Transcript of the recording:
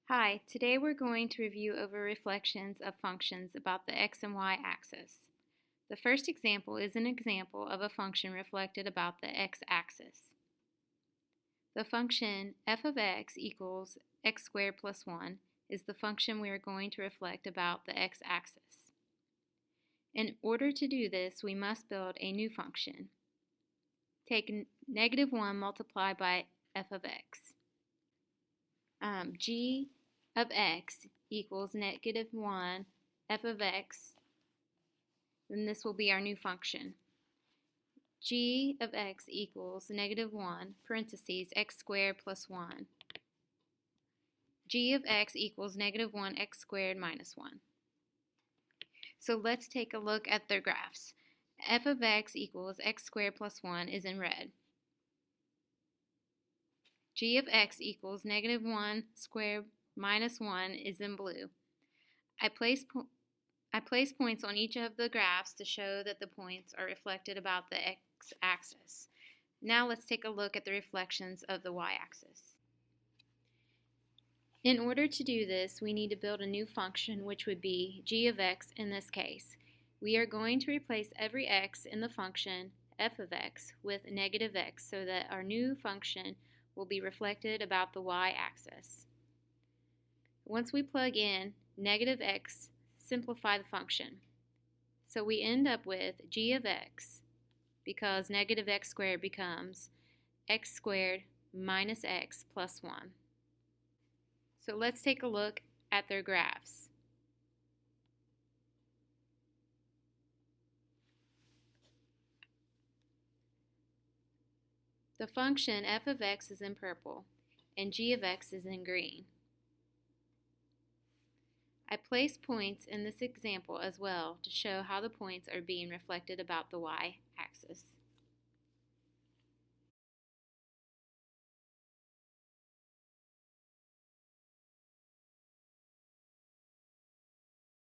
Hi, today we're going to review over reflections of functions about the x and y axis. The first example is an example of a function reflected about the x-axis. The function f of x equals x squared plus 1 is the function we are going to reflect about the x-axis. In order to do this, we must build a new function. Take negative 1 multiplied by f of x. G of x equals negative 1 f of x, and this will be our new function. G of x equals negative 1 parentheses x squared plus 1. G of x equals negative 1 x squared minus 1. So let's take a look at their graphs. F of x equals x squared plus 1 is in red. G of x equals negative 1 squared minus 1 is in blue. I place points on each of the graphs to show that the points are reflected about the x-axis. Now let's take a look at the reflections of the y-axis. In order to do this, we need to build a new function, which would be g of x in this case. We are going to replace every x in the function f of x with negative x so that our new function will be reflected about the y-axis. Once we plug in negative x, simplify the function. So we end up with g of x, because negative x squared becomes x squared minus x plus 1. So let's take a look at their graphs. The function f of x is in purple and g of x is in green. I place points in this example as well to show how the points are being reflected about the y-axis.